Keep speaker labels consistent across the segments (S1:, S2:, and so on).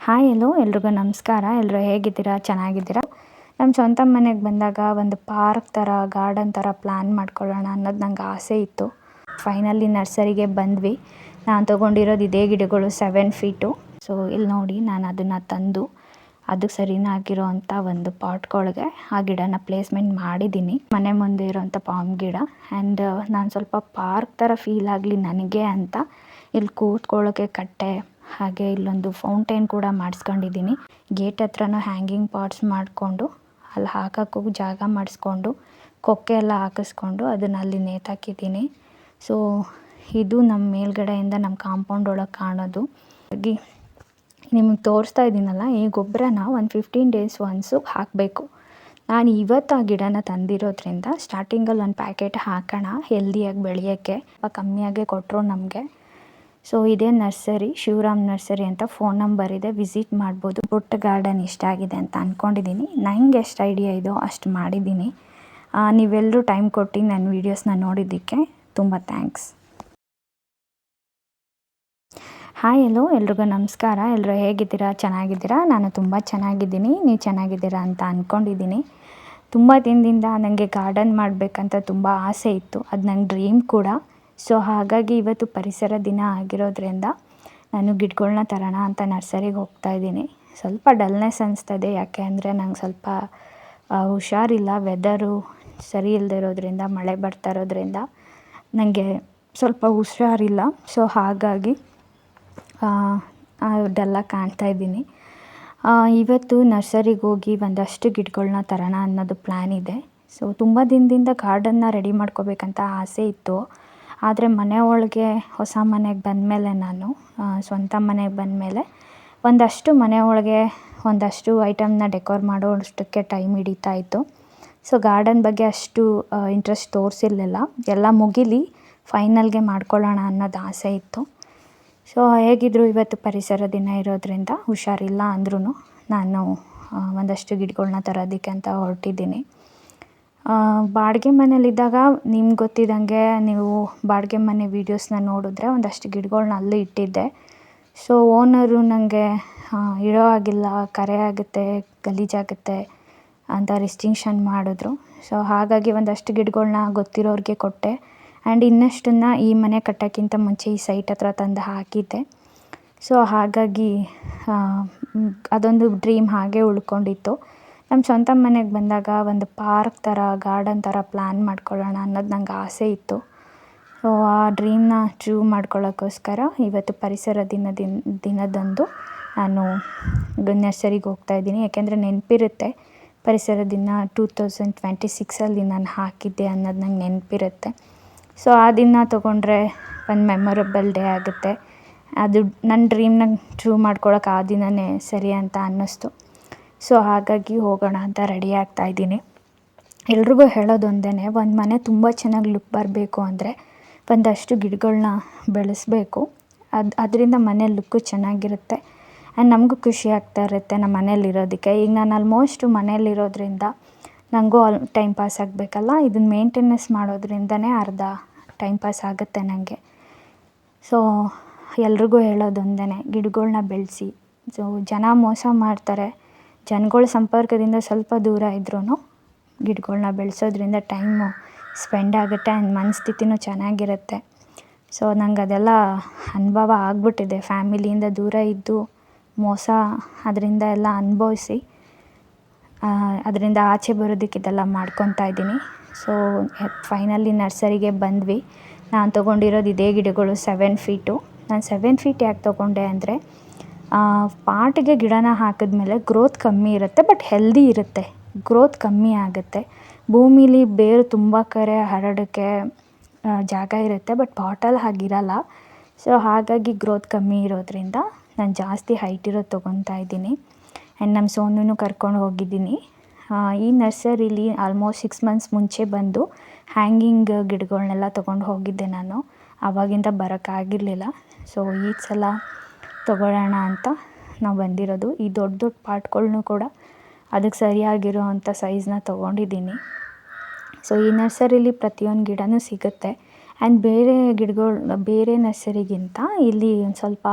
S1: Hi ಎಲ್ಲೋ ಎಲ್ರಿಗೂ ನಮಸ್ಕಾರ. ಎಲ್ಲರೂ ಹೇಗಿದ್ದೀರಾ? ಚೆನ್ನಾಗಿದ್ದೀರಾ? ನಮ್ಮ ಸ್ವಂತ ಮನೆಗೆ ಬಂದಾಗ ಒಂದು ಪಾರ್ಕ್ ಥರ ಗಾರ್ಡನ್ ಥರ ಪ್ಲ್ಯಾನ್ ಮಾಡ್ಕೊಳ್ಳೋಣ ಅನ್ನೋದು ನಂಗೆ ಆಸೆ ಇತ್ತು. ಫೈನಲಿ ನರ್ಸರಿಗೆ ಬಂದ್ವಿ. ನಾನು ತೊಗೊಂಡಿರೋದು ಇದೇ ಗಿಡಗಳು 7 ಫೀಟು. ಸೊ ಇಲ್ಲಿ ನೋಡಿ, ನಾನು ಅದನ್ನು ತಂದು ಅದಕ್ಕೆ ಸರಿನಾಗಿರೋ ಅಂಥ ಒಂದು ಪಾಟ್ಗಳಿಗೆ ಆ ಗಿಡನ ಪ್ಲೇಸ್ಮೆಂಟ್ ಮಾಡಿದ್ದೀನಿ. ಮನೆ ಮುಂದೆ ಇರೋವಂಥ ಪಾಮ್ ಗಿಡ. ಆ್ಯಂಡ್ ನಾನು ಸ್ವಲ್ಪ ಪಾರ್ಕ್ ಥರ ಫೀಲ್ ಆಗಲಿ ನನಗೆ ಅಂತ ಇಲ್ಲಿ ಕೂತ್ಕೊಳ್ಳೋಕ್ಕೆ ಕಟ್ಟೆ, ಹಾಗೆ ಇಲ್ಲೊಂದು ಫೌಂಟೇನ್ ಕೂಡ ಮಾಡಿಸ್ಕೊಂಡಿದ್ದೀನಿ. ಗೇಟ್ ಹತ್ರನೂ ಹ್ಯಾಂಗಿಂಗ್ ಪಾಟ್ಸ್ ಮಾಡಿಕೊಂಡು ಅಲ್ಲಿ ಹಾಕೋಕ್ಕೂ ಜಾಗ ಮಾಡಿಸ್ಕೊಂಡು ಕೊಕ್ಕೆ ಎಲ್ಲ ಹಾಕಿಸ್ಕೊಂಡು ಅದನ್ನು ಅಲ್ಲಿ ನೇತಾಕಿದ್ದೀನಿ. ಸೊ ಇದು ನಮ್ಮ ಮೇಲ್ಗಡೆಯಿಂದ ನಮ್ಮ ಕಾಂಪೌಂಡ್ ಒಳಗೆ ಕಾಣೋದು. ಹಾಗೆ ನಿಮಗೆ ತೋರಿಸ್ತಾ ಇದ್ದೀನಲ್ಲ, ಈ ಗೊಬ್ಬರನ ಒಂದು 15 ಡೇಸ್ ಒನ್ಸು ಹಾಕಬೇಕು. ನಾನು ಇವತ್ತು ಆ ಗಿಡನ ತಂದಿರೋದ್ರಿಂದ ಸ್ಟಾರ್ಟಿಂಗಲ್ಲಿ ಒಂದು ಪ್ಯಾಕೆಟ್ ಹಾಕೋಣ ಹೆಲ್ದಿಯಾಗಿ ಬೆಳೆಯೋಕ್ಕೆ. ಕಮ್ಮಿಯಾಗೆ ಕೊಟ್ಟರು ನಮಗೆ. ಸೊ ಇದೇ ನರ್ಸರಿ, ಶಿವರಾಮ್ ನರ್ಸರಿ ಅಂತ ಫೋನ್ ನಂಬರ್ ಇದೆ, ವಿಸಿಟ್ ಮಾಡ್ಬೋದು. ಪುಟ್ಟ ಗಾರ್ಡನ್ ಇಷ್ಟ ಆಗಿದೆ ಅಂತ ಅಂದ್ಕೊಂಡಿದ್ದೀನಿ. ನನಗೆ ಎಷ್ಟು ಐಡಿಯಾ ಇದೋ ಅಷ್ಟು ಮಾಡಿದ್ದೀನಿ. ನೀವೆಲ್ಲರೂ ಟೈಮ್ ಕೊಟ್ಟು ನನ್ನ ವೀಡಿಯೋಸ್ನ ನೋಡಿದ್ದಕ್ಕೆ ತುಂಬ ಥ್ಯಾಂಕ್ಸ್. ಹಾಯ್ ಎಲ್ಲೋ ಎಲ್ರಿಗೂ ನಮಸ್ಕಾರ. ಎಲ್ಲರೂ ಹೇಗಿದ್ದೀರಾ? ಚೆನ್ನಾಗಿದ್ದೀರಾ? ನಾನು ತುಂಬ ಚೆನ್ನಾಗಿದ್ದೀನಿ. ನೀವು ಚೆನ್ನಾಗಿದ್ದೀರಾ ಅಂತ ಅಂದ್ಕೊಂಡಿದ್ದೀನಿ. ತುಂಬ ದಿನದಿಂದ ನನಗೆ ಗಾರ್ಡನ್ ಮಾಡಬೇಕಂತ ತುಂಬ ಆಸೆ ಇತ್ತು. ಅದು ನನ್ನ ಡ್ರೀಮ್ ಕೂಡ. ಸೊ ಹಾಗಾಗಿ ಇವತ್ತು ಪರಿಸರ ದಿನ ಆಗಿರೋದ್ರಿಂದ ನಾನು ಗಿಡಗಳ್ನ ತರೋಣ ಅಂತ ನರ್ಸರಿಗೆ ಹೋಗ್ತಾಯಿದ್ದೀನಿ. ಸ್ವಲ್ಪ ಡಲ್ನೆಸ್ ಅನಿಸ್ತದೆ, ಯಾಕೆ ಅಂದರೆ ನಂಗೆ ಸ್ವಲ್ಪ ಹುಷಾರಿಲ್ಲ. ವೆದರು ಸರಿ ಇಲ್ಲದೆ ಇರೋದ್ರಿಂದ, ಮಳೆ ಬರ್ತಾ ಇರೋದ್ರಿಂದ ನನಗೆ ಸ್ವಲ್ಪ ಹುಷಾರಿಲ್ಲ. ಸೊ ಹಾಗಾಗಿ ಡಲ್ಲಾಗಿ ಕಾಣ್ತಾಯಿದ್ದೀನಿ. ಇವತ್ತು ನರ್ಸರಿಗೆ ಹೋಗಿ ಒಂದಷ್ಟು ಗಿಡಗಳ್ನ ತರೋಣ ಅನ್ನೋದು ಪ್ಲ್ಯಾನ್ ಇದೆ. ಸೊ ತುಂಬ ದಿನದಿಂದ ಗಾರ್ಡನ್ನ ರೆಡಿ ಮಾಡ್ಕೋಬೇಕಂತ ಆಸೆ ಇತ್ತು. ಆದರೆ ಮನೆ ಒಳಗೆ ಹೊಸ ಮನೆಗೆ ಬಂದಮೇಲೆ, ನಾನು ಸ್ವಂತ ಮನೆಗೆ ಬಂದಮೇಲೆ ಒಂದಷ್ಟು ಮನೆ ಒಳಗೆ ಒಂದಷ್ಟು ಐಟಮ್ನ ಡೆಕೋರ್ ಮಾಡೋಷ್ಟಕ್ಕೆ ಟೈಮ್ ಹಿಡಿತಾ ಇತ್ತು. ಸೊ ಗಾರ್ಡನ್ ಬಗ್ಗೆ ಅಷ್ಟು ಇಂಟ್ರೆಸ್ಟ್ ತೋರಿಸಿರಲಿಲ್ಲ. ಎಲ್ಲ ಮುಗಿಲಿ ಫೈನಲ್ಗೆ ಮಾಡ್ಕೊಳ್ಳೋಣ ಅನ್ನೋದು ಆಸೆ ಇತ್ತು. ಸೊ ಹೇಗಿದ್ದರೂ ಇವತ್ತು ಪರಿಸರ ದಿನ ಇರೋದ್ರಿಂದ ಹುಷಾರಿಲ್ಲ ಅಂದ್ರೂ ನಾನು ಒಂದಷ್ಟು ಗಿಡಗಳ್ನ ತರೋದಕ್ಕೆ ಅಂತ ಹೊರಟಿದ್ದೀನಿ. ಬಾಡಿಗೆ ಮನೇಲಿದ್ದಾಗ ನಿಮ್ಗೆ ಗೊತ್ತಿದ್ದಂಗೆ, ನೀವು ಬಾಡಿಗೆ ಮನೆ ವೀಡಿಯೋಸ್ನ ನೋಡಿದ್ರೆ ಒಂದಷ್ಟು ಗಿಡಗಳ್ನ ಅಲ್ಲೇ ಇಟ್ಟಿದ್ದೆ. ಸೊ ಓನರು ನನಗೆ ಇಡೋ ಆಗಿಲ್ಲ, ಕರೆ ಆಗುತ್ತೆ, ಗಲೀಜಾಗುತ್ತೆ ಅಂತ ರಿಸ್ಟ್ರಿಕ್ಷನ್ ಮಾಡಿದ್ರು. ಸೊ ಹಾಗಾಗಿ ಒಂದಷ್ಟು ಗಿಡಗಳ್ನ ಗೊತ್ತಿರೋರಿಗೆ ಕೊಟ್ಟೆ. ಆ್ಯಂಡ್ ಇನ್ನಷ್ಟನ್ನು ಈ ಮನೆ ಕಟ್ಟೋಕ್ಕಿಂತ ಮುಂಚೆ ಈ ಸೈಟ್ ಹತ್ರ ತಂದು ಹಾಕಿದ್ದೆ. ಸೊ ಹಾಗಾಗಿ ಅದೊಂದು ಡ್ರೀಮ್ ಹಾಗೆ ಉಳ್ಕೊಂಡಿತ್ತು. ನಮ್ಮ ಸ್ವಂತ ಮನೆಗೆ ಬಂದಾಗ ಒಂದು ಪಾರ್ಕ್ ಥರ ಗಾರ್ಡನ್ ಥರ ಪ್ಲ್ಯಾನ್ ಮಾಡ್ಕೊಳ್ಳೋಣ ಅನ್ನೋದು ನಂಗೆ ಆಸೆ ಇತ್ತು. ಸೊ ಆ ಡ್ರೀಮ್ನ ಅಚೀವ್ ಮಾಡ್ಕೊಳ್ಳೋಕ್ಕೋಸ್ಕರ ಇವತ್ತು ಪರಿಸರ ದಿನದಂದು ನಾನು ನರ್ಸರಿಗೆ ಹೋಗ್ತಾಯಿದ್ದೀನಿ. ಯಾಕೆಂದರೆ ನೆನಪಿರುತ್ತೆ, ಪರಿಸರ ದಿನ 2026ಅಲ್ಲಿ ನಾನು ಹಾಕಿದ್ದೆ ಅನ್ನೋದು ನಂಗೆ ನೆನಪಿರುತ್ತೆ. ಸೊ ಆ ದಿನ ತೊಗೊಂಡ್ರೆ ಒಂದು ಮೆಮೊರಬಲ್ ಡೇ ಆಗುತ್ತೆ. ಅದು ನನ್ನ ಡ್ರೀಮ್ನ ಅಚೀವ್ ಮಾಡ್ಕೊಳ್ಳೋಕೆ ಆ ದಿನವೇ ಸರಿ ಅಂತ ಅನ್ನಿಸ್ತು. ಸೊ ಹಾಗಾಗಿ ಹೋಗೋಣ ಅಂತ ರೆಡಿ ಆಗ್ತಾಯಿದ್ದೀನಿ. ಎಲ್ರಿಗೂ ಹೇಳೋದು ಒಂದೇ, ಒಂದು ಮನೆ ತುಂಬ ಚೆನ್ನಾಗಿ ಲುಕ್ ಬರಬೇಕು ಅಂದರೆ ಒಂದಷ್ಟು ಗಿಡಗಳ್ನ ಬೆಳೆಸಬೇಕು. ಅದರಿಂದ ಮನೆ ಲುಕ್ಕು ಚೆನ್ನಾಗಿರುತ್ತೆ. ಆ್ಯಂಡ್ ನಮಗೂ ಖುಷಿ ಆಗ್ತಾ ಇರುತ್ತೆ ನಮ್ಮ ಮನೇಲಿರೋದಕ್ಕೆ. ಈಗ ನಾನು ಆಲ್ಮೋಸ್ಟ್ ಮನೇಲಿರೋದ್ರಿಂದ ನನಗೂ ಟೈಮ್ ಪಾಸ್ ಆಗಬೇಕಲ್ಲ, ಇದನ್ನು ಮೇಂಟೆನೆನ್ಸ್ ಮಾಡೋದ್ರಿಂದನೇ ಅರ್ಧ ಟೈಮ್ ಪಾಸ್ ಆಗುತ್ತೆ ನನಗೆ. ಸೊ ಎಲ್ರಿಗೂ ಹೇಳೋದು ಒಂದೇ, ಗಿಡಗಳ್ನ ಬೆಳೆಸಿ. ಸೊ ಜನ ಮೋಸ ಮಾಡ್ತಾರೆ. ಜನಗಳ ಸಂಪರ್ಕದಿಂದ ಸ್ವಲ್ಪ ದೂರ ಇದ್ರೂ ಗಿಡಗಳ್ನ ಬೆಳೆಸೋದ್ರಿಂದ ಟೈಮು ಸ್ಪೆಂಡ್ ಆಗುತ್ತೆ ಆ್ಯಂಡ್ ಮನಸ್ಥಿತಿನೂ ಚೆನ್ನಾಗಿರುತ್ತೆ. ಸೊ ನಂಗೆ ಅದೆಲ್ಲ ಅನುಭವ ಆಗಿಬಿಟ್ಟಿದೆ. ಫ್ಯಾಮಿಲಿಯಿಂದ ದೂರ ಇದ್ದು ಮೋಸ ಅದರಿಂದ ಎಲ್ಲ ಅನುಭವಿಸಿ ಅದರಿಂದ ಆಚೆ ಬರೋದಕ್ಕೆ ಇದೆಲ್ಲ ಮಾಡ್ಕೊತಾ ಇದ್ದೀನಿ. ಸೊ ಫೈನಲಿ ನರ್ಸರಿಗೆ ಬಂದ್ವಿ. ನಾನು ತೊಗೊಂಡಿರೋದು ಇದೇ ಗಿಡಗಳು 7 ಫೀಟು. ನಾನು 7 ಫೀಟ್ ಯಾಕೆ ತೊಗೊಂಡೆ ಅಂದರೆ, ಪಾಟಿಗೆ ಗಿಡನ ಹಾಕಿದ್ಮೇಲೆ ಗ್ರೋತ್ ಕಮ್ಮಿ ಇರುತ್ತೆ, ಬಟ್ ಹೆಲ್ದಿ ಇರುತ್ತೆ. ಗ್ರೋತ್ ಕಮ್ಮಿ ಆಗುತ್ತೆ. ಭೂಮಿಲಿ ಬೇರು ತುಂಬ ಕಡೆ ಹರಡೋಕ್ಕೆ ಜಾಗ ಇರುತ್ತೆ, ಬಟ್ ಪಾಟಲ್ಲಿ ಹಾಗಿರಲ್ಲ. ಸೊ ಹಾಗಾಗಿ ಗ್ರೋತ್ ಕಮ್ಮಿ ಇರೋದ್ರಿಂದ ನಾನು ಜಾಸ್ತಿ ಹೈಟ್ ಇರೋದು ತೊಗೊತಾ ಇದ್ದೀನಿ. ಆ್ಯಂಡ್ ನಮ್ಮ ಸೋನೂ ಕರ್ಕೊಂಡು ಹೋಗಿದ್ದೀನಿ. ಈ ನರ್ಸರಿಲಿ ಆಲ್ಮೋಸ್ಟ್ 6 ಮಂತ್ಸ್ ಮುಂಚೆ ಬಂದು ಹ್ಯಾಂಗಿಂಗ್ ಗಿಡಗಳ್ನೆಲ್ಲ ತೊಗೊಂಡು ಹೋಗಿದ್ದೆ ನಾನು. ಆವಾಗಿಂದ ಬರೋಕ್ಕಾಗಿರಲಿಲ್ಲ. ಸೊ ಈ ಸಲ ತೊಗೊಳ್ಳೋಣ ಅಂತ ನಾವು ಬಂದಿರೋದು. ಈ ದೊಡ್ಡ ದೊಡ್ಡ ಪಾಟ್ಗಳ್ನೂ ಕೂಡ ಅದಕ್ಕೆ ಸರಿಯಾಗಿರೋ ಅಂಥ ಸೈಜ್ನ ತೊಗೊಂಡಿದ್ದೀನಿ. ಸೊ ಈ ನರ್ಸರಿಲಿ ಪ್ರತಿಯೊಂದು ಗಿಡನೂ ಸಿಗುತ್ತೆ. ಆ್ಯಂಡ್ ಬೇರೆ ಗಿಡಗಳು ಬೇರೆ ನರ್ಸರಿಗಿಂತ ಇಲ್ಲಿ ಒಂದು ಸ್ವಲ್ಪ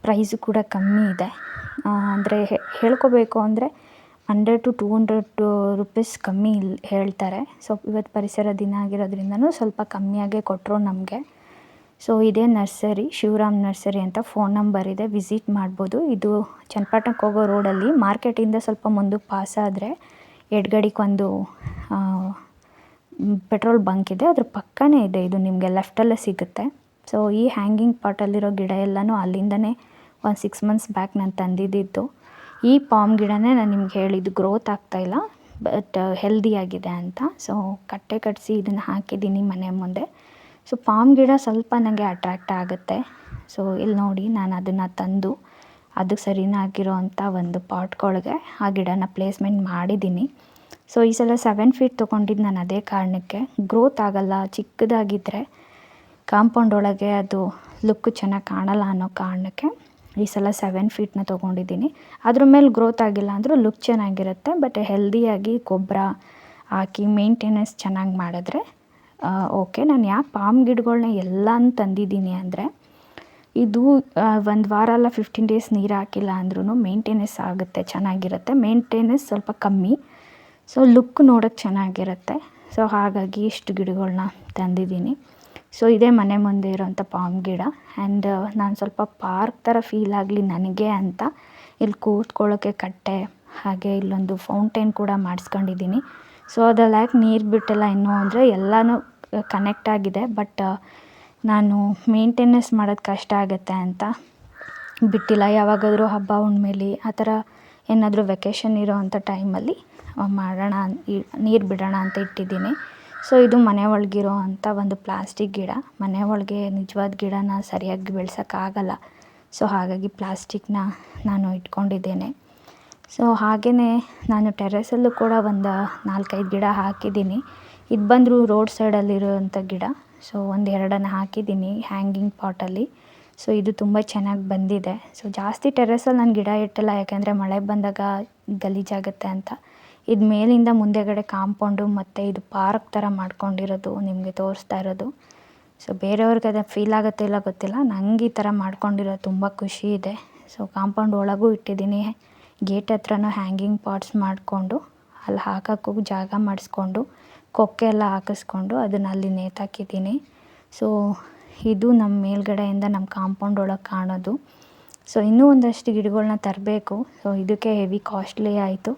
S1: ಪ್ರೈಸು ಕೂಡ ಕಮ್ಮಿ ಇದೆ. ಅಂದರೆ ಹೇಳ್ಕೋಬೇಕು ಅಂದರೆ 100 to 200 ರುಪೀಸ್ ಕಮ್ಮಿ ಹೇಳ್ತಾರೆ. ಸೊ ಇವತ್ತು ಪರಿಸರ ದಿನ ಆಗಿರೋದ್ರಿಂದನೂ ಸ್ವಲ್ಪ ಕಮ್ಮಿಯಾಗೇ ಕೊಟ್ಟರು ನಮಗೆ. ಸೊ ಇದೇ ನರ್ಸರಿ, ಶಿವರಾಮ್ ನರ್ಸರಿ ಅಂತ ಫೋನ್ ನಂಬರ್ ಇದೆ, ವಿಸಿಟ್ ಮಾಡ್ಬೋದು. ಇದು ಚನ್ನಪಟ್ಟಣಕ್ಕೆ ಹೋಗೋ ರೋಡಲ್ಲಿ ಮಾರ್ಕೆಟಿಂದ ಸ್ವಲ್ಪ ಮುಂದಕ್ಕೆ ಪಾಸ್ ಆದರೆ ಎಡಗಡೆಗೊಂದು ಪೆಟ್ರೋಲ್ ಬಂಕ್ ಇದೆ, ಅದ್ರ ಪಕ್ಕನೇ ಇದೆ. ಇದು ನಿಮಗೆ ಲೆಫ್ಟಲ್ಲೇ ಸಿಗುತ್ತೆ. ಸೊ ಈ ಹ್ಯಾಂಗಿಂಗ್ ಪಾಟಲ್ಲಿರೋ ಗಿಡ ಎಲ್ಲನೂ ಅಲ್ಲಿಂದನೇ ಒಂದು 6 months ಬ್ಯಾಕ್ ನಾನು ತಂದಿದ್ದಿದ್ದು. ಈ ಪಾಮ್ ಗಿಡನೇ ನಾನು ನಿಮ್ಗೆ ಹೇಳಿದ್ದು ಗ್ರೋತ್ ಆಗ್ತಾಯಿಲ್ಲ, ಬಟ್ ಹೆಲ್ದಿಯಾಗಿದೆ ಅಂತ. ಸೊ ಕಟ್ಟೆ ಕಟ್ಟಿಸಿ ಇದನ್ನು ಹಾಕಿದ್ದೀನಿ ಮನೆ ಮುಂದೆ. ಸೊ ಪಾಮ್ ಗಿಡ ಸ್ವಲ್ಪ ನನಗೆ ಅಟ್ರ್ಯಾಕ್ಟ್ ಆಗುತ್ತೆ. ಸೊ ಇಲ್ಲಿ ನೋಡಿ, ನಾನು ಅದನ್ನು ತಂದು ಅದಕ್ಕೆ ಸರಿಯಾಗಿರೋ ಅಂಥ ಒಂದು ಪಾಟ್ಗಳಿಗೆ ಆ ಗಿಡನ ಪ್ಲೇಸ್ಮೆಂಟ್ ಮಾಡಿದ್ದೀನಿ. ಸೊ ಈ ಸಲ 7 feet ತೊಗೊಂಡಿದ್ದು ನಾನು ಅದೇ ಕಾರಣಕ್ಕೆ. ಗ್ರೋತ್ ಆಗಲ್ಲ, ಚಿಕ್ಕದಾಗಿದ್ದರೆ ಕಾಂಪೌಂಡ್ ಒಳಗೆ ಅದು ಲುಕ್ ಚೆನ್ನಾಗಿ ಕಾಣಲ್ಲ ಅನ್ನೋ ಕಾರಣಕ್ಕೆ ಈ ಸಲ 7 feetನ ತೊಗೊಂಡಿದ್ದೀನಿ. ಅದ್ರ ಮೇಲೆ ಗ್ರೋತ್ ಆಗಿಲ್ಲ ಅಂದರೂ ಲುಕ್ ಚೆನ್ನಾಗಿರುತ್ತೆ. ಬಟ್ ಹೆಲ್ದಿಯಾಗಿ ಗೊಬ್ಬರ ಹಾಕಿ ಮೇಂಟೆನೆನ್ಸ್ ಚೆನ್ನಾಗಿ ಮಾಡಿದ್ರೆ ಓಕೆ. ನಾನು ಯಾಕೆ ಪಾಮ್ ಗಿಡಗಳ್ನ ಎಲ್ಲನೂ ತಂದಿದ್ದೀನಿ ಅಂದರೆ, ಇದು 1 ವಾರ ಅಲ್ಲ 15 days ನೀರು ಹಾಕಿಲ್ಲ ಅಂದ್ರೂ ಮೇಂಟೆನೆನ್ಸ್ ಆಗುತ್ತೆ, ಚೆನ್ನಾಗಿರುತ್ತೆ. ಮೇಂಟೆನೆನ್ಸ್ ಸ್ವಲ್ಪ ಕಮ್ಮಿ, ಸೊ ಲುಕ್ ನೋಡೋಕ್ಕೆ ಚೆನ್ನಾಗಿರುತ್ತೆ. ಸೊ ಹಾಗಾಗಿ ಇಷ್ಟು ಗಿಡಗಳ್ನ ತಂದಿದ್ದೀನಿ. ಸೊ ಇದೇ ಮನೆ ಮುಂದೆ ಇರೋಂಥ ಪಾಮ್ ಗಿಡ. ಆ್ಯಂಡ್ ನಾನು ಸ್ವಲ್ಪ ಪಾರ್ಕ್ ಥರ ಫೀಲ್ ಆಗಲಿ ನನಗೆ ಅಂತ ಇಲ್ಲಿ ಕೂತ್ಕೊಳ್ಳೋಕ್ಕೆ ಕಟ್ಟೆ, ಹಾಗೆ ಇಲ್ಲೊಂದು ಫೌಂಟೇನ್ ಕೂಡ ಮಾಡಿಸ್ಕೊಂಡಿದ್ದೀನಿ. ಸೊ ಅದ್ರಲ್ಲಿ ಯಾಕೆ ನೀರು ಬಿಟ್ಟಿಲ್ಲ ಇನ್ನೂ ಅಂದರೆ ಎಲ್ಲನೂ ಕನೆಕ್ಟ್ ಆಗಿದೆ, ಬಟ್ ನಾನು ಮೇಂಟೆನೆನ್ಸ್ ಮಾಡೋದು ಕಷ್ಟ ಆಗುತ್ತೆ ಅಂತ ಬಿಟ್ಟಿಲ್ಲ. ಯಾವಾಗಾದರೂ ಹಬ್ಬ ಹುಣ್ಮೇಲಿ ಆ ಥರ ಏನಾದರೂ ವೆಕೇಷನ್ ಇರೋ ಅಂಥ ಟೈಮಲ್ಲಿ ಮಾಡೋಣ, ನೀರು ಬಿಡೋಣ ಅಂತ ಇಟ್ಟಿದ್ದೀನಿ. ಸೊ ಇದು ಮನೆ ಒಳಗಿರೋ ಅಂಥ ಒಂದು ಪ್ಲಾಸ್ಟಿಕ್ ಗಿಡ. ಮನೆ ಒಳಗೆ ನಿಜವಾದ ಗಿಡನ ಸರಿಯಾಗಿ ಬೆಳ್ಸೋಕ್ಕಾಗಲ್ಲ. ಸೊ ಹಾಗಾಗಿ ಪ್ಲಾಸ್ಟಿಕ್ನ ನಾನು ಇಟ್ಕೊಂಡಿದ್ದೇನೆ. ಸೊ ಹಾಗೆಯೇ ನಾನು ಟೆರೆಸಲ್ಲೂ ಕೂಡ ಒಂದು 4-5 ಗಿಡ ಹಾಕಿದ್ದೀನಿ. ಇದು ಬಂದರೂ ರೋಡ್ ಸೈಡಲ್ಲಿರೋವಂಥ ಗಿಡ. ಸೊ 1-2 ಹಾಕಿದ್ದೀನಿ ಹ್ಯಾಂಗಿಂಗ್ ಪಾಟಲ್ಲಿ. ಸೊ ಇದು ತುಂಬ ಚೆನ್ನಾಗಿ ಬಂದಿದೆ. ಸೊ ಜಾಸ್ತಿ ಟೆರೆಸಲ್ಲಿ ನಾನು ಗಿಡ ಇಟ್ಟಿಲ್ಲ, ಯಾಕೆಂದರೆ ಮಳೆ ಬಂದಾಗ ಗಲೀಜಾಗುತ್ತೆ ಅಂತ. ಇದು ಮೇಲಿಂದ ಮುಂದೆಗಡೆ ಕಾಂಪೌಂಡು ಮತ್ತು ಇದು ಪಾರ್ಕ್ ಥರ ಮಾಡ್ಕೊಂಡಿರೋದು ನಿಮಗೆ ತೋರಿಸ್ತಾ ಇರೋದು. ಸೊ ಬೇರೆಯವ್ರಿಗೆ ಅದು ಫೀಲ್ ಆಗುತ್ತೆ ಇಲ್ಲ ಗೊತ್ತಿಲ್ಲ, ನಂಗೆ ಈ ಥರ ಮಾಡ್ಕೊಂಡಿರೋದು ತುಂಬ ಖುಷಿ ಇದೆ. ಸೊ ಕಾಂಪೌಂಡ್ ಒಳಗೂ ಇಟ್ಟಿದ್ದೀನಿ, ಗೇಟ್ ಹತ್ರನೂ ಹ್ಯಾಂಗಿಂಗ್ ಪಾಟ್ಸ್ ಮಾಡಿಕೊಂಡು ಅಲ್ಲಿ ಹಾಕೋಕ್ಕೂ ಜಾಗ ಮಾಡಿಸ್ಕೊಂಡು ಕೊಕ್ಕೆ ಎಲ್ಲ ಹಾಕಿಸ್ಕೊಂಡು ಅದನ್ನು ಅಲ್ಲಿ ನೇತಾಕಿದ್ದೀನಿ. ಸೊ ಇದು ನಮ್ಮ ಮೇಲ್ಗಡೆಯಿಂದ ನಮ್ಮ ಕಾಂಪೌಂಡ್ ಒಳಗೆ ಕಾಣೋದು. ಸೊ ಇನ್ನೂ ಒಂದಷ್ಟು ಗಿಡಗಳ್ನ ತರಬೇಕು. ಸೊ ಇದಕ್ಕೆ ಹೆವಿ ಕಾಸ್ಟ್ಲಿ ಆಯಿತು.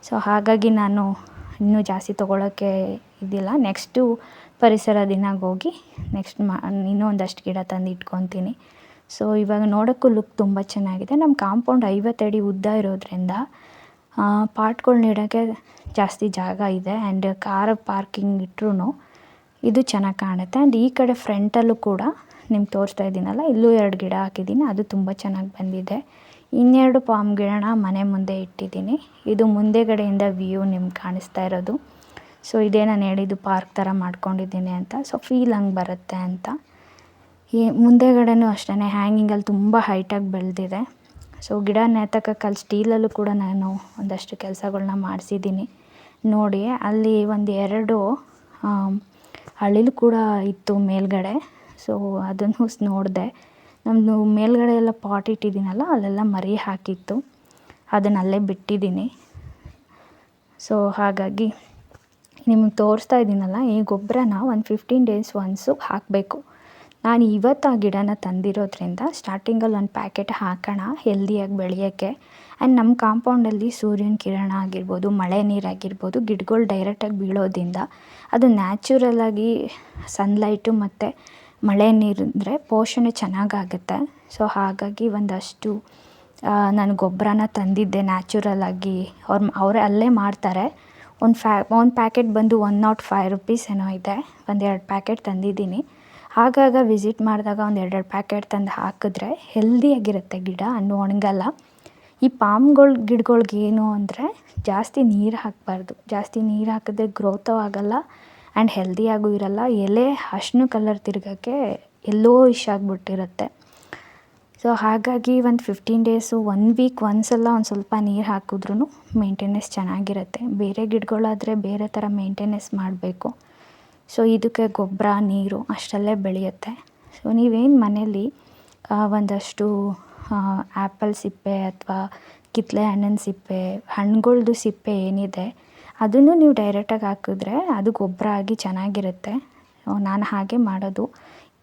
S1: ಸೊ ಹಾಗಾಗಿ ನಾನು ಇನ್ನೂ ಜಾಸ್ತಿ ತೊಗೊಳೋಕ್ಕೆ ಇದ್ದಿಲ್ಲ. ನೆಕ್ಸ್ಟು ಪರಿಸರ ದಿನಾಗ ಹೋಗಿ ಇನ್ನೂ ಒಂದಷ್ಟು ಗಿಡ ತಂದು ಇಟ್ಕೊತೀನಿ. ಸೊ ಇವಾಗ ನೋಡೋಕ್ಕೂ ಲುಕ್ ತುಂಬ ಚೆನ್ನಾಗಿದೆ. ನಮ್ಮ ಕಾಂಪೌಂಡ್ 50 ಅಡಿ ಉದ್ದ ಇರೋದ್ರಿಂದ ಪಾಟ್ಗಳ್ನ ಇಡೋಕ್ಕೆ ಜಾಸ್ತಿ ಜಾಗ ಇದೆ. ಆ್ಯಂಡ್ ಕಾರ್ ಪಾರ್ಕಿಂಗ್ ಇಟ್ರೂ ಇದು ಚೆನ್ನಾಗಿ ಕಾಣುತ್ತೆ. ಆ್ಯಂಡ್ ಈ ಕಡೆ ಫ್ರಂಟಲ್ಲೂ ಕೂಡ ನಿಮ್ಗೆ ತೋರಿಸ್ತಾ ಇದ್ದೀನಲ್ಲ, ಇಲ್ಲೂ 2 ಗಿಡ ಹಾಕಿದ್ದೀನಿ, ಅದು ತುಂಬ ಚೆನ್ನಾಗಿ ಬಂದಿದೆ. 2 ಪಾಮ್ ಗಿಡನ ಮನೆ ಮುಂದೆ ಇಟ್ಟಿದ್ದೀನಿ. ಇದು ಮುಂದೆಗಡೆಯಿಂದ ವ್ಯೂ ನಿಮ್ಗೆ ಕಾಣಿಸ್ತಾ ಇರೋದು. ಸೊ ಇದೇ ನಾನು ಹೇಳಿದ್ದು ಪಾರ್ಕ್ ಥರ ಮಾಡ್ಕೊಂಡಿದ್ದೀನಿ ಅಂತ. ಸೊ ಫೀಲ್ ಹಂಗೆ ಬರುತ್ತೆ ಅಂತ. ಮುಂದೆಗಡೆನೂ ಅಷ್ಟೇ ಹ್ಯಾಂಗಿಂಗಲ್ಲಿ ತುಂಬ ಹೈಟಾಗಿ ಬೆಳೆದಿದೆ. ಸೊ ಗಿಡ ನೇತಾಕಕ್ಕೆ ಅಲ್ಲಿ ಸ್ಟೀಲಲ್ಲೂ ಕೂಡ ನಾನು ಒಂದಷ್ಟು ಕೆಲಸಗಳ್ನ ಮಾಡಿಸಿದ್ದೀನಿ. ನೋಡಿ ಅಲ್ಲಿ 1-2 ಅಳಿಲು ಕೂಡ ಇತ್ತು ಮೇಲ್ಗಡೆ. ಸೊ ಅದನ್ನು ನೋಡಿದೆ. ನಮ್ಮದು ಮೇಲ್ಗಡೆ ಎಲ್ಲ ಪಾಟ್ ಇಟ್ಟಿದ್ದೀನಲ್ಲ, ಅಲ್ಲೆಲ್ಲ ಮರಿ ಹಾಕಿತ್ತು, ಅದನ್ನು ಅಲ್ಲೇ ಬಿಟ್ಟಿದ್ದೀನಿ. ಸೊ ಹಾಗಾಗಿ ನಿಮಗೆ ತೋರಿಸ್ತಾ ಇದ್ದೀನಲ್ಲ, ಈ ಗೊಬ್ಬರನ ಒಂದು 15 days ಒನ್ಸು ಹಾಕಬೇಕು. ನಾನು ಇವತ್ತು ಆ ಗಿಡನ ತಂದಿರೋದ್ರಿಂದ ಸ್ಟಾರ್ಟಿಂಗಲ್ಲಿ ಒಂದು ಪ್ಯಾಕೆಟ್ ಹಾಕೋಣ ಹೆಲ್ದಿಯಾಗಿ ಬೆಳೆಯೋಕ್ಕೆ. ಆ್ಯಂಡ್ ನಮ್ಮ ಕಾಂಪೌಂಡಲ್ಲಿ ಸೂರ್ಯನ ಕಿರಣ ಆಗಿರ್ಬೋದು, ಮಳೆ ನೀರಾಗಿರ್ಬೋದು, ಗಿಡಗಳು ಡೈರೆಕ್ಟಾಗಿ ಬೀಳೋದ್ರಿಂದ ಅದು ನ್ಯಾಚುರಲಾಗಿ ಸನ್ಲೈಟು ಮತ್ತು ಮಳೆ ನೀರಿದ್ರೆ ಪೋಷಣೆ ಚೆನ್ನಾಗಾಗುತ್ತೆ. ಸೊ ಹಾಗಾಗಿ ಒಂದಷ್ಟು ನಾನು ಗೊಬ್ಬರನ ತಂದಿದ್ದೆ ನ್ಯಾಚುರಲಾಗಿ. ಅವರೇ ಅಲ್ಲೇ ಮಾಡ್ತಾರೆ. ಒಂದು ಪ್ಯಾಕೆಟ್ ಬಂದು 105 rupees ಏನೋ ಇದೆ. 1-2 ಪ್ಯಾಕೆಟ್ ತಂದಿದ್ದೀನಿ. ಆಗಾಗ ವಿಸಿಟ್ ಮಾಡಿದಾಗ 1-2 ಪ್ಯಾಕೆಟ್ ತಂದು ಹಾಕಿದ್ರೆ ಹೆಲ್ದಿಯಾಗಿರುತ್ತೆ ಗಿಡ, ಹಣ್ಣು ಒಣಗಲ್ಲ. ಈ ಗಿಡಗಳ್ಗೆ ಏನು ಅಂದರೆ ಜಾಸ್ತಿ ನೀರು ಹಾಕಬಾರ್ದು. ಜಾಸ್ತಿ ನೀರು ಹಾಕಿದ್ರೆ ಗ್ರೋತು ಆಗೋಲ್ಲ ಆ್ಯಂಡ್ ಹೆಲ್ದಿಯಾಗೂ ಇರೋಲ್ಲ. ಎಲೆ ಅರ್ಶಿನ ಕಲರ್ ತಿರ್ಗೋಕ್ಕೆ ಯೆಲ್ಲೋಯಿಶ್ ಆಗಿಬಿಟ್ಟಿರುತ್ತೆ. ಸೊ ಹಾಗಾಗಿ ಒಂದು 15 days 1 week ಒಂದ್ಸಲ ಒಂದು ಸ್ವಲ್ಪ ನೀರು ಹಾಕಿದ್ರೂ ಮೇಂಟೆನೆನ್ಸ್ ಚೆನ್ನಾಗಿರುತ್ತೆ. ಬೇರೆ ಗಿಡಗಳಾದರೆ ಬೇರೆ ಥರ ಮೇಂಟೆನೆನ್ಸ್ ಮಾಡಬೇಕು. ಸೊ ಇದಕ್ಕೆ ಗೊಬ್ಬರ ನೀರು ಅಷ್ಟರಲ್ಲೇ ಬೆಳೆಯುತ್ತೆ. ಸೊ ನೀವೇನು ಮನೇಲಿ ಒಂದಷ್ಟು ಆ್ಯಪಲ್ ಸಿಪ್ಪೆ ಅಥವಾ ಕಿತ್ತಳೆ ಹಣ್ಣಿನ ಸಿಪ್ಪೆ, ಹಣ್ಣುಗಳ್ದು ಸಿಪ್ಪೆ ಏನಿದೆ ಅದನ್ನು ನೀವು ಡೈರೆಕ್ಟಾಗಿ ಹಾಕಿದ್ರೆ ಅದು ಗೊಬ್ಬರ ಆಗಿ ಚೆನ್ನಾಗಿರುತ್ತೆ. ನಾನು ಹಾಗೆ ಮಾಡೋದು.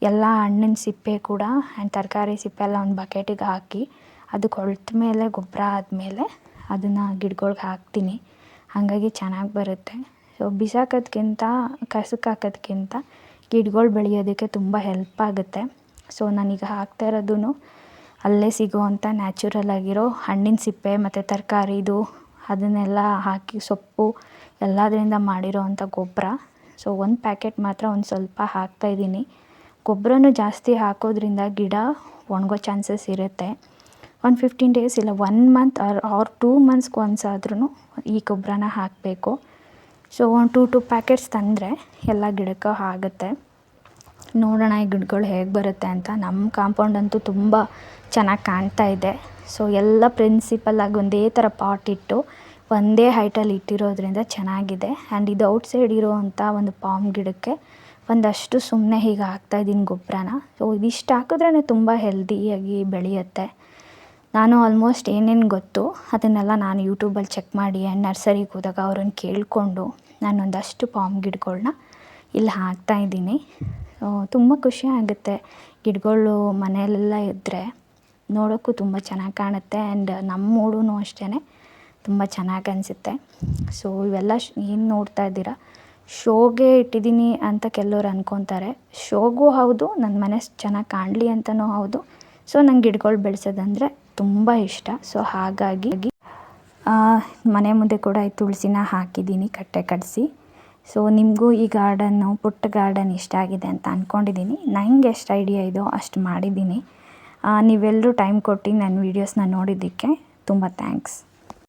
S1: ಎಲ್ಲ ಹಣ್ಣಿನ ಸಿಪ್ಪೆ ಕೂಡ ಆ್ಯಂಡ್ ತರಕಾರಿ ಸಿಪ್ಪೆ ಎಲ್ಲ ಒಂದು ಬಕೆಟಿಗೆ ಹಾಕಿ ಅದು ಕೊಳ್ತ ಮೇಲೆ ಗೊಬ್ಬರ ಆದಮೇಲೆ ಅದನ್ನು ಗಿಡಗಳ್ಗೆ ಹಾಕ್ತೀನಿ. ಹಾಗಾಗಿ ಚೆನ್ನಾಗಿ ಬರುತ್ತೆ. ಸೊ ಬಿಸಾಕೋದ್ಕಿಂತ ಕಸಕ್ಕೆ ಹಾಕೋದ್ಕಿಂತ ಗಿಡಗಳು ಬೆಳೆಯೋದಕ್ಕೆ ತುಂಬ ಹೆಲ್ಪ್ ಆಗುತ್ತೆ. ಸೊ ನಾನೀಗ ಹಾಕ್ತಾ ಇರೋದೂ ಅಲ್ಲೇ ಸಿಗೋವಂಥ ನ್ಯಾಚುರಲ್ ಆಗಿರೋ ಹಣ್ಣಿನ ಸಿಪ್ಪೆ ಮತ್ತು ತರಕಾರಿದು ಅದನ್ನೆಲ್ಲ ಹಾಕಿ ಸೊಪ್ಪು ಎಲ್ಲದರಿಂದ ಮಾಡಿರೋವಂಥ ಗೊಬ್ಬರ. ಸೊ ಒಂದು ಪ್ಯಾಕೆಟ್ ಮಾತ್ರ ಒಂದು ಸ್ವಲ್ಪ ಹಾಕ್ತಾಯಿದ್ದೀನಿ. ಗೊಬ್ಬರನೂ ಜಾಸ್ತಿ ಹಾಕೋದ್ರಿಂದ ಗಿಡ ಒಣಗೋ ಚಾನ್ಸಸ್ ಇರುತ್ತೆ. ಒಂದು 15 ಡೇಸ್ ಇಲ್ಲ 1 ಮಂತ್ ಆರ್ 2 ಮಂತ್ಸ್ಗೆ ಒನ್ಸ್ ಆದ್ರೂ ಈ ಗೊಬ್ಬರನ ಹಾಕಬೇಕು. ಸೊ ಒಂದು 2 ಪ್ಯಾಕೆಟ್ಸ್ ತಂದರೆ ಎಲ್ಲ ಗಿಡಕ್ಕೂ ಆಗುತ್ತೆ. ನೋಡೋಣ ಈ ಗಿಡಗಳು ಹೇಗೆ ಬರುತ್ತೆ ಅಂತ. ನಮ್ಮ ಕಾಂಪೌಂಡ್ ಅಂತೂ ತುಂಬ ಚೆನ್ನಾಗಿ ಕಾಣ್ತಾ ಇದೆ. ಸೊ ಎಲ್ಲ ಪ್ರಿನ್ಸಿಪಲ್ಲಾಗಿ ಒಂದೇ ಥರ ಪಾಟ್ ಇಟ್ಟು ಒಂದೇ ಹೈಟಲ್ಲಿ ಇಟ್ಟಿರೋದ್ರಿಂದ ಚೆನ್ನಾಗಿದೆ. ಆ್ಯಂಡ್ ಇದು ಔಟ್ಸೈಡ್ ಇರೋವಂಥ ಒಂದು ಪಾಮ್ ಗಿಡಕ್ಕೆ ಒಂದಷ್ಟು ಸುಮ್ಮನೆ ಹೀಗೆ ಹಾಕ್ತಾಯಿದ್ದೀನಿ ಗೊಬ್ಬರನ. ಸೊ ಇದಿಷ್ಟು ಹಾಕಿದ್ರೇ ತುಂಬ ಹೆಲ್ದಿಯಾಗಿ ಬೆಳೆಯುತ್ತೆ. ನಾನು ಆಲ್ಮೋಸ್ಟ್ ಏನೇನು ಗೊತ್ತು ಅದನ್ನೆಲ್ಲ ನಾನು ಯೂಟ್ಯೂಬಲ್ಲಿ ಚೆಕ್ ಮಾಡಿ ಆ್ಯಂಡ್ ನರ್ಸರಿಗೆ ಹೋದಾಗ ಅವ್ರನ್ನ ಕೇಳಿಕೊಂಡು ನಾನೊಂದಷ್ಟು ಪಾಮ್ ಗಿಡಗಳ್ನ ಇಲ್ಲಿ ಹಾಕ್ತಾಯಿದ್ದೀನಿ. ತುಂಬ ಖುಷಿ ಆಗುತ್ತೆ. ಗಿಡಗಳು ಮನೆಯಲ್ಲೆಲ್ಲ ಇದ್ದರೆ ನೋಡೋಕ್ಕೂ ತುಂಬ ಚೆನ್ನಾಗಿ ಕಾಣುತ್ತೆ. ಆ್ಯಂಡ್ ನಮ್ಮ ಮೂಡೂ ಅಷ್ಟೇ ತುಂಬ ಚೆನ್ನಾಗಿ ಅನಿಸುತ್ತೆ. ಸೊ ಇವೆಲ್ಲ ಏನು ನೋಡ್ತಾ ಇದ್ದೀರಾ ಶೋಗೆ ಇಟ್ಟಿದ್ದೀನಿ ಅಂತ ಕೆಲವ್ರು ಅಂದ್ಕೊತಾರೆ. ಶೋಗೂ ಹೌದು, ನನ್ನ ಮನೆ ಚೆನ್ನಾಗಿ ಕಾಣಲಿ ಅಂತಲೂ ಹೌದು. ಸೊ ನಂಗೆ ಗಿಡಗಳು ಬೆಳೆಸೋದಂದರೆ ತುಂಬ ಇಷ್ಟ. ಸೊ ಹಾಗಾಗಿ ಮನೆ ಮುಂದೆ ಕೂಡ ಈ ತುಳಸಿನ ಹಾಕಿದ್ದೀನಿ ಕಟ್ಟೆ ಕಟ್ಟಿಸಿ. ಸೊ ನಿಮಗೂ ಈ ಗಾರ್ಡನ್ನು ಪುಟ್ಟ ಗಾರ್ಡನ್ ಇಷ್ಟ ಆಗಿದೆ ಅಂತ ಅಂದ್ಕೊಂಡಿದ್ದೀನಿ. ನಂಗೆ ಎಷ್ಟು ಐಡಿಯಾ ಇದೋ ಅಷ್ಟು ಮಾಡಿದ್ದೀನಿ. ನೀವೆಲ್ಲರೂ ಟೈಮ್ ಕೊಟ್ಟು ನನ್ನ ವೀಡಿಯೋಸ್ನ ನೋಡಿದ್ದಕ್ಕೆ ತುಂಬ ಥ್ಯಾಂಕ್ಸ್.